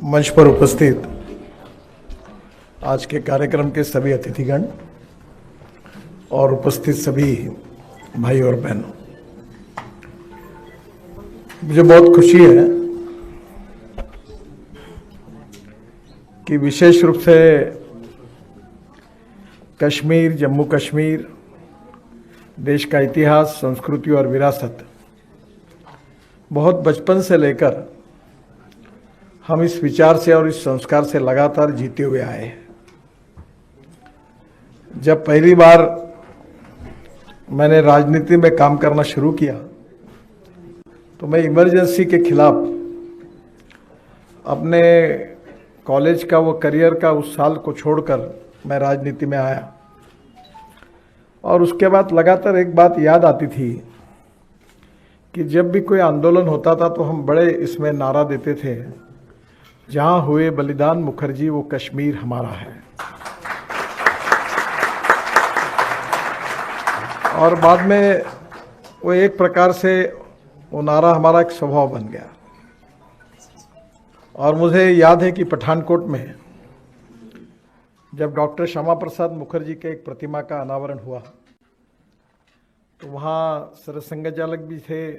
मंच पर उपस्थित आज के कार्यक्रम के सभी अतिथिगण और उपस्थित सभी भाई और बहनों, मुझे बहुत खुशी है कि विशेष रूप से कश्मीर, जम्मू कश्मीर, देश का इतिहास, संस्कृति और विरासत बहुत बचपन से लेकर हम इस विचार से और इस संस्कार से लगातार जीते हुए आए हैं। जब पहली बार मैंने राजनीति में काम करना शुरू किया तो मैं इमरजेंसी के खिलाफ अपने कॉलेज का वो करियर का उस साल को छोड़कर मैं राजनीति में आया। और उसके बाद लगातार एक बात याद आती थी कि जब भी कोई आंदोलन होता था तो हम बड़े इसमें नारा देते थे, जहां हुए बलिदान मुखर्जी वो कश्मीर हमारा है। और बाद में वो एक प्रकार से वो नारा हमारा एक स्वभाव बन गया। और मुझे याद है कि पठानकोट में जब डॉक्टर श्यामा प्रसाद मुखर्जी के एक प्रतिमा का अनावरण हुआ तो वहाँ सरसंघचालक भी थे,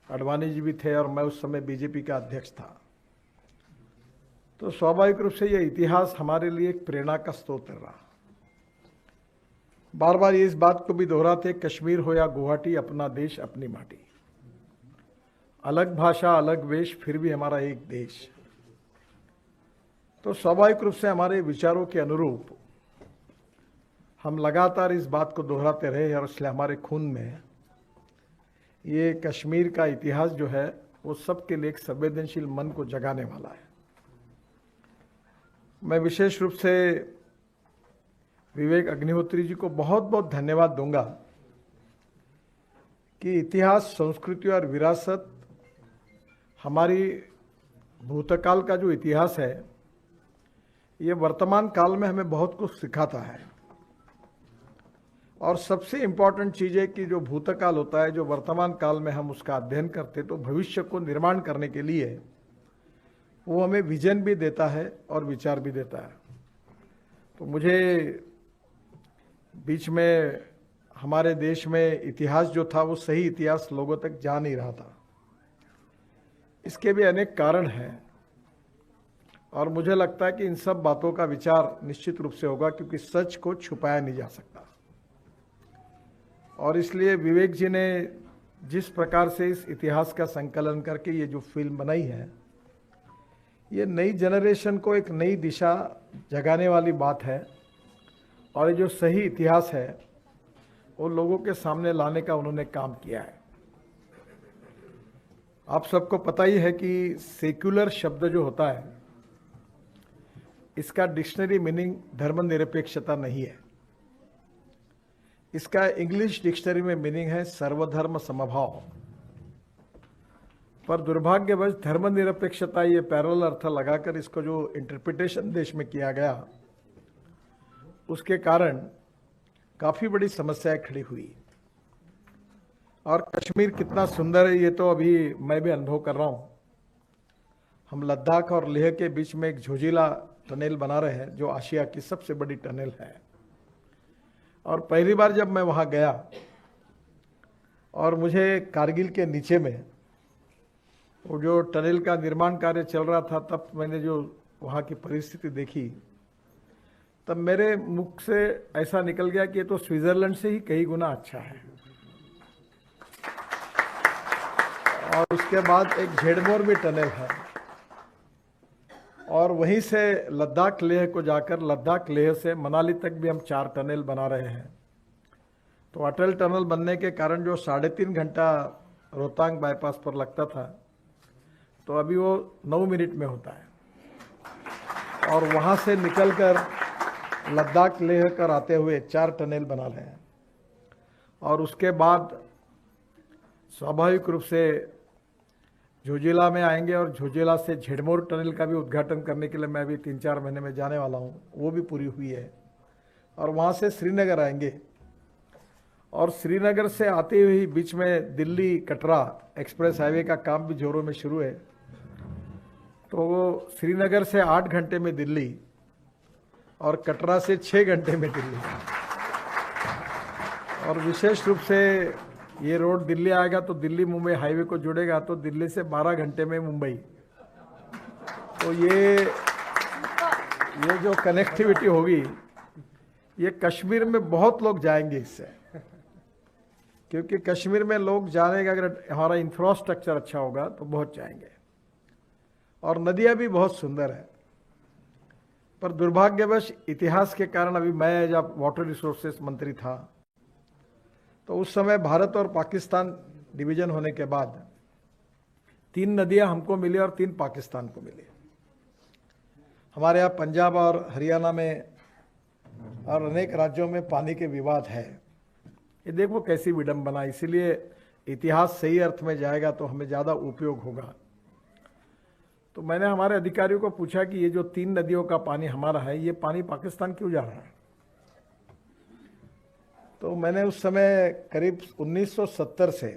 अडवाणी जी भी थे और मैं उस समय बीजेपी का अध्यक्ष था। तो स्वाभाविक रूप से यह इतिहास हमारे लिए एक प्रेरणा का स्रोत रहा। बार बार ये इस बात को भी दोहराते, कश्मीर हो या गुवाहाटी, अपना देश अपनी माटी, अलग भाषा अलग वेश फिर भी हमारा एक देश। तो स्वाभाविक रूप से हमारे विचारों के अनुरूप हम लगातार इस बात को दोहराते रहे और इसलिए हमारे खून में ये कश्मीर का इतिहास जो है वो सबके लिए एक संवेदनशील मन को जगाने वाला है। मैं विशेष रूप से विवेक अग्निहोत्री जी को बहुत बहुत धन्यवाद दूंगा कि इतिहास, संस्कृति और विरासत, हमारी भूतकाल का जो इतिहास है ये वर्तमान काल में हमें बहुत कुछ सिखाता है। और सबसे इम्पॉर्टेंट चीज़ है कि जो भूतकाल होता है, जो वर्तमान काल में हम उसका अध्ययन करते तो भविष्य को निर्माण करने के लिए वो हमें विजन भी देता है और विचार भी देता है। तो मुझे बीच में हमारे देश में इतिहास जो था वो सही इतिहास लोगों तक जा नहीं रहा था। इसके भी अनेक कारण हैं और मुझे लगता है कि इन सब बातों का विचार निश्चित रूप से होगा, क्योंकि सच को छुपाया नहीं जा सकता। और इसलिए विवेक जी ने जिस प्रकार से इस इतिहास का संकलन करके ये जो फिल्म बनाई है, ये नई जनरेशन को एक नई दिशा जगाने वाली बात है। और ये जो सही इतिहास है वो लोगों के सामने लाने का उन्होंने काम किया है। आप सबको पता ही है कि सेक्युलर शब्द जो होता है इसका डिक्शनरी मीनिंग धर्मनिरपेक्षता नहीं है। इसका इंग्लिश डिक्शनरी में मीनिंग है सर्वधर्म समभाव। पर दुर्भाग्यवश धर्मनिरपेक्षता ये पैरेलल अर्थ लगाकर इसको जो इंटरप्रिटेशन देश में किया गया उसके कारण काफ़ी बड़ी समस्याएं खड़ी हुई। और कश्मीर कितना सुंदर है ये तो अभी मैं भी अनुभव कर रहा हूँ। हम लद्दाख और लेह के बीच में एक झोजिला टनल बना रहे हैं जो आशिया की सबसे बड़ी टनल है। और पहली बार जब मैं वहाँ गया और मुझे कारगिल के नीचे में वो जो टनल का निर्माण कार्य चल रहा था, तब मैंने जो वहाँ की परिस्थिति देखी तब मेरे मुख से ऐसा निकल गया कि ये तो स्विट्जरलैंड से ही कई गुना अच्छा है। और उसके बाद एक झेड़मोर भी टनल है और वहीं से लद्दाख लेह को जाकर लद्दाख लेह से मनाली तक भी हम 4 टनल बना रहे हैं। तो अटल टनल बनने के कारण जो 3.5 घंटा रोहतांग बाईपास पर लगता था तो अभी वो 9 मिनट में होता है। और वहाँ से निकलकर लद्दाख लेह कर आते हुए 4 टनल बना रहे हैं। और उसके बाद स्वाभाविक रूप से झोजिला में आएंगे और झोजिला से झेड़मोर टनल का भी उद्घाटन करने के लिए मैं भी 3-4 महीने में जाने वाला हूँ, वो भी पूरी हुई है। और वहाँ से श्रीनगर आएंगे और श्रीनगर से आते हुए बीच में दिल्ली कटरा एक्सप्रेस हाईवे का काम भी जोरों में शुरू है। तो वो श्रीनगर से 8 घंटे में दिल्ली और कटरा से 6 घंटे में दिल्ली। और विशेष रूप से ये रोड दिल्ली आएगा तो दिल्ली मुंबई हाईवे को जुड़ेगा, तो दिल्ली से 12 घंटे में मुंबई। तो ये जो कनेक्टिविटी होगी, ये कश्मीर में बहुत लोग जाएंगे इससे, क्योंकि कश्मीर में लोग जाने का, अगर हमारा इंफ्रास्ट्रक्चर अच्छा होगा तो बहुत जाएंगे। और नदियां भी बहुत सुंदर है, पर दुर्भाग्यवश इतिहास के कारण, अभी मैं जब वाटर रिसोर्सेस मंत्री था तो उस समय भारत और पाकिस्तान डिवीजन होने के बाद 3 नदियां हमको मिली और 3 पाकिस्तान को मिली। हमारे यहाँ पंजाब और हरियाणा में और अनेक राज्यों में पानी के विवाद है। ये देखो कैसी विडंबना। इसीलिए इतिहास सही अर्थ में जाएगा तो हमें ज़्यादा उपयोग होगा। तो मैंने हमारे अधिकारियों को पूछा कि ये जो 3 नदियों का पानी हमारा है, ये पानी पाकिस्तान क्यों जा रहा है? तो मैंने उस समय करीब 1970 से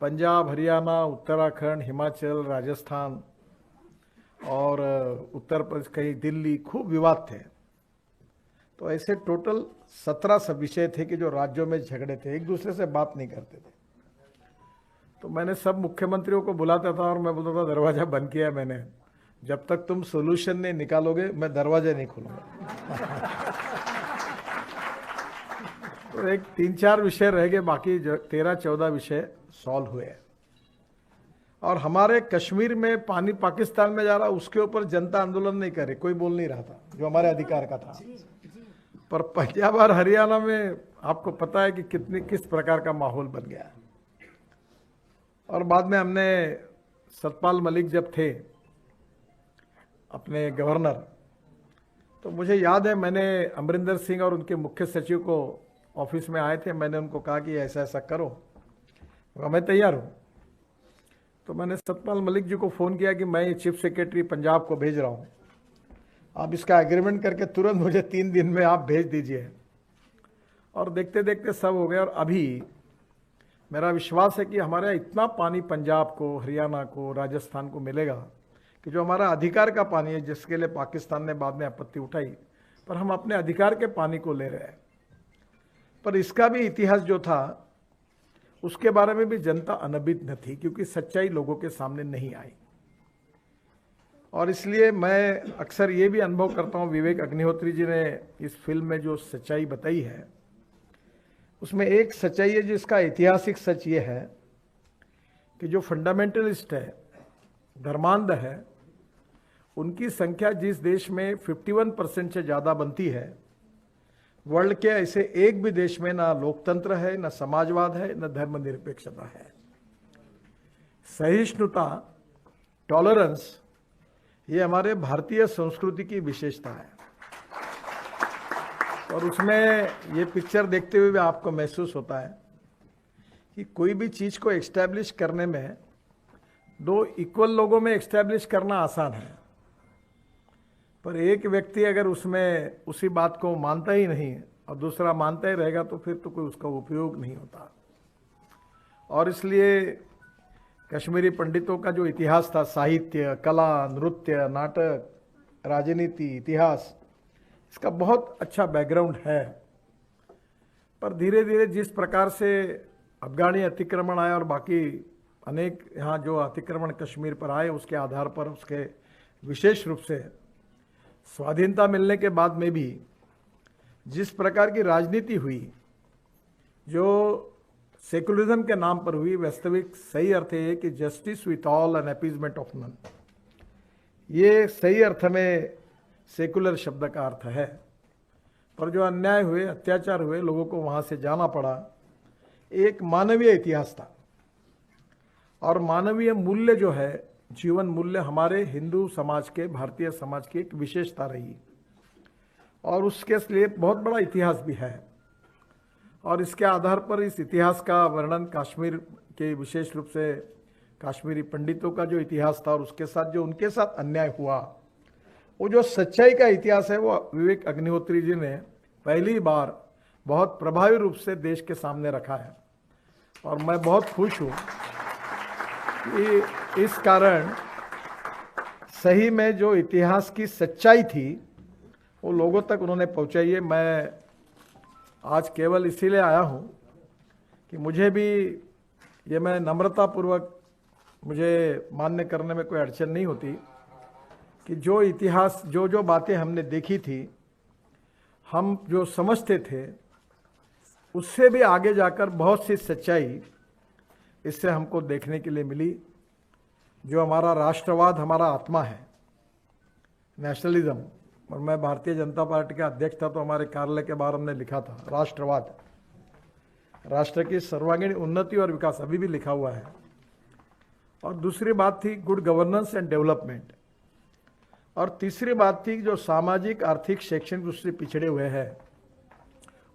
पंजाब, हरियाणा, उत्तराखंड, हिमाचल, राजस्थान और उत्तर प्रदेश, कहीं दिल्ली, खूब विवाद थे। तो ऐसे टोटल 17 सब विषय थे कि जो राज्यों में झगड़े थे, एक दूसरे से बात नहीं करते थे। तो मैंने सब मुख्यमंत्रियों को बुलाता था और मैं बोलता था, दरवाजा बंद किया है मैंने, जब तक तुम सोल्यूशन नहीं निकालोगे मैं दरवाजा नहीं खोलूंगा। तो एक 3-4 विषय रह गए, बाकी 13-14 विषय सॉल्व हुए। और हमारे कश्मीर में पानी पाकिस्तान में जा रहा, उसके ऊपर जनता आंदोलन नहीं करे, कोई बोल नहीं रहा था, जो हमारे अधिकार का था। पर पंजाब और हरियाणा में आपको पता है कि किस प्रकार का माहौल बन गया। और बाद में हमने, सतपाल मलिक जब थे अपने गवर्नर, तो मुझे याद है मैंने अमरिंदर सिंह और उनके मुख्य सचिव को ऑफिस में आए थे, मैंने उनको कहा कि ऐसा ऐसा करो, मैं तैयार हूँ। तो मैंने सतपाल मलिक जी को फ़ोन किया कि मैं ये चीफ सेक्रेटरी पंजाब को भेज रहा हूँ, आप इसका एग्रीमेंट करके तुरंत मुझे 3 दिन में आप भेज दीजिए। और देखते देखते सब हो गया। और अभी मेरा विश्वास है कि हमारे यहाँ इतना पानी पंजाब को, हरियाणा को, राजस्थान को मिलेगा कि जो हमारा अधिकार का पानी है, जिसके लिए पाकिस्तान ने बाद में आपत्ति उठाई, पर हम अपने अधिकार के पानी को ले रहे हैं। पर इसका भी इतिहास जो था, उसके बारे में भी जनता अनभिज्ञ न थी, क्योंकि सच्चाई लोगों के सामने नहीं आई। और इसलिए मैं अक्सर ये भी अनुभव करता हूँ, विवेक अग्निहोत्री जी ने इस फिल्म में जो सच्चाई बताई है, उसमें एक सच्चाई है जिसका ऐतिहासिक सच ये है कि जो फंडामेंटलिस्ट है, धर्मांध है, उनकी संख्या जिस देश में 51% से ज़्यादा बनती है, वर्ल्ड के ऐसे एक भी देश में ना लोकतंत्र है, ना समाजवाद है, ना धर्मनिरपेक्षता है। सहिष्णुता, टॉलरेंस, ये हमारे भारतीय संस्कृति की विशेषता है। और उसमें ये पिक्चर देखते हुए भी आपको महसूस होता है कि कोई भी चीज़ को एस्टैब्लिश करने में 2 इक्वल लोगों में एस्टैब्लिश करना आसान है, पर एक व्यक्ति अगर उसमें उसी बात को मानता ही नहीं और दूसरा मानता ही रहेगा, तो फिर तो कोई उसका उपयोग नहीं होता। और इसलिए कश्मीरी पंडितों का जो इतिहास था, साहित्य, कला, नृत्य, नाटक, राजनीति, इतिहास, इसका बहुत अच्छा बैकग्राउंड है। पर धीरे धीरे जिस प्रकार से अफगानी अतिक्रमण आया और बाकी अनेक यहाँ जो अतिक्रमण कश्मीर पर आए, उसके आधार पर उसके विशेष रूप से स्वाधीनता मिलने के बाद में भी जिस प्रकार की राजनीति हुई, जो सेकुलरिज्म के नाम पर हुई, वास्तविक सही अर्थ है कि justice with all and appeasement of none, ये सही अर्थ में सेकुलर शब्द का अर्थ है। पर जो अन्याय हुए, अत्याचार हुए, लोगों को वहाँ से जाना पड़ा, एक मानवीय इतिहास था। और मानवीय मूल्य जो है, जीवन मूल्य, हमारे हिंदू समाज के, भारतीय समाज की एक विशेषता रही और उसके लिए बहुत बड़ा इतिहास भी है। और इसके आधार पर इस इतिहास का वर्णन कश्मीर के, विशेष रूप से कश्मीरी पंडितों का जो इतिहास था और उसके साथ जो उनके साथ अन्याय हुआ, वो जो सच्चाई का इतिहास है, वो विवेक अग्निहोत्री जी ने पहली बार बहुत प्रभावी रूप से देश के सामने रखा है। और मैं बहुत खुश हूँ कि इस कारण सही में जो इतिहास की सच्चाई थी वो लोगों तक उन्होंने पहुंचाई है। मैं आज केवल इसीलिए आया हूं कि मुझे भी ये मैं नम्रतापूर्वक मुझे मान्य करने में कोई अड़चन नहीं होती कि जो इतिहास जो बातें हमने देखी थी, हम जो समझते थे, उससे भी आगे जाकर बहुत सी सच्चाई इससे हमको देखने के लिए मिली। जो हमारा राष्ट्रवाद हमारा आत्मा है, नेशनलिज्म, और मैं भारतीय जनता पार्टी का अध्यक्ष था तो हमारे कार्यालय के बाहर हमने लिखा था राष्ट्रवाद, राष्ट्र की सर्वांगीण उन्नति और विकास, अभी भी लिखा हुआ है। और दूसरी बात थी गुड गवर्नेंस एंड डेवलपमेंट, और तीसरी बात थी जो सामाजिक आर्थिक शैक्षणिक रूप से पिछड़े हुए हैं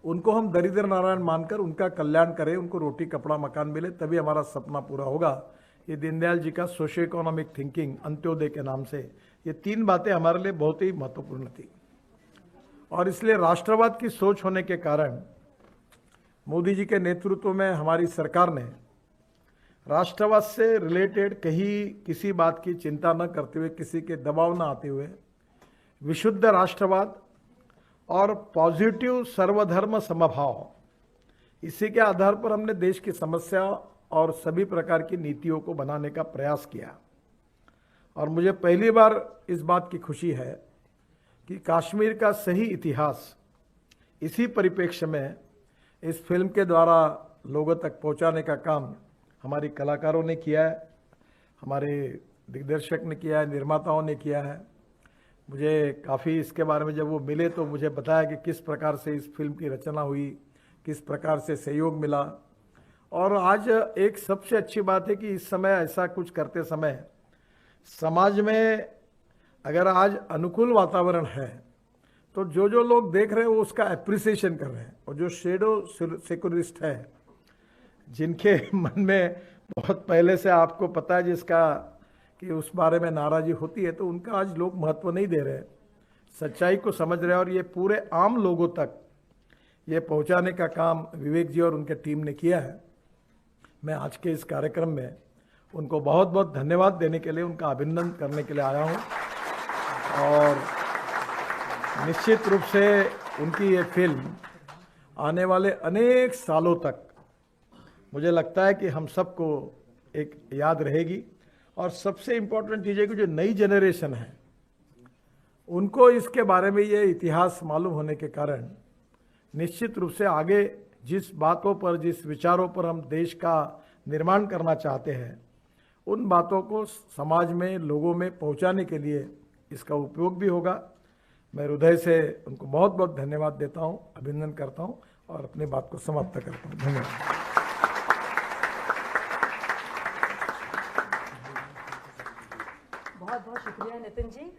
उनको हम दरिद्र नारायण मानकर उनका कल्याण करें, उनको रोटी कपड़ा मकान मिले, तभी हमारा सपना पूरा होगा। ये दीनदयाल जी का सोशियो इकोनॉमिक थिंकिंग अंत्योदय के नाम से, ये तीन बातें हमारे लिए बहुत ही महत्वपूर्ण थी। और इसलिए राष्ट्रवाद की सोच होने के कारण मोदी जी के नेतृत्व में हमारी सरकार ने राष्ट्रवाद से रिलेटेड कहीं किसी बात की चिंता न करते हुए, किसी के दबाव न आते हुए, विशुद्ध राष्ट्रवाद और पॉजिटिव सर्वधर्म समभाव, इसी के आधार पर हमने देश की समस्या और सभी प्रकार की नीतियों को बनाने का प्रयास किया। और मुझे पहली बार इस बात की खुशी है कि कश्मीर का सही इतिहास इसी परिप्रेक्ष्य में इस फिल्म के द्वारा लोगों तक पहुंचाने का काम हमारी कलाकारों ने किया है, हमारे दिग्दर्शक ने किया है, निर्माताओं ने किया है। मुझे काफ़ी इसके बारे में जब वो मिले तो मुझे बताया कि किस प्रकार से इस फिल्म की रचना हुई, किस प्रकार से सहयोग मिला। और आज एक सबसे अच्छी बात है कि इस समय ऐसा कुछ करते समय समाज में अगर आज अनुकूल वातावरण है तो जो लोग देख रहे हैं वो उसका एप्रिसिएशन कर रहे हैं, और जो शेडो सेक्युलरिस्ट है, जिनके मन में बहुत पहले से आपको पता है जिसका कि उस बारे में नाराज़गी होती है, तो उनका आज लोग महत्व नहीं दे रहे, सच्चाई को समझ रहे हैं। और ये पूरे आम लोगों तक ये पहुंचाने का काम विवेक जी और उनके टीम ने किया है। मैं आज के इस कार्यक्रम में उनको बहुत बहुत धन्यवाद देने के लिए, उनका अभिनंदन करने के लिए आया हूं। और निश्चित रूप से उनकी ये फिल्म आने वाले अनेक सालों तक मुझे लगता है कि हम सबको एक याद रहेगी। और सबसे इम्पोर्टेंट चीज़ है कि जो नई जनरेशन है उनको इसके बारे में ये इतिहास मालूम होने के कारण निश्चित रूप से आगे जिस बातों पर, जिस विचारों पर हम देश का निर्माण करना चाहते हैं, उन बातों को समाज में, लोगों में पहुंचाने के लिए इसका उपयोग भी होगा। मैं हृदय से उनको बहुत बहुत धन्यवाद देता हूं, अभिनंदन करता हूं और अपनी बात को समाप्त करता हूं। धन्यवाद। बहुत बहुत शुक्रिया नितिन जी।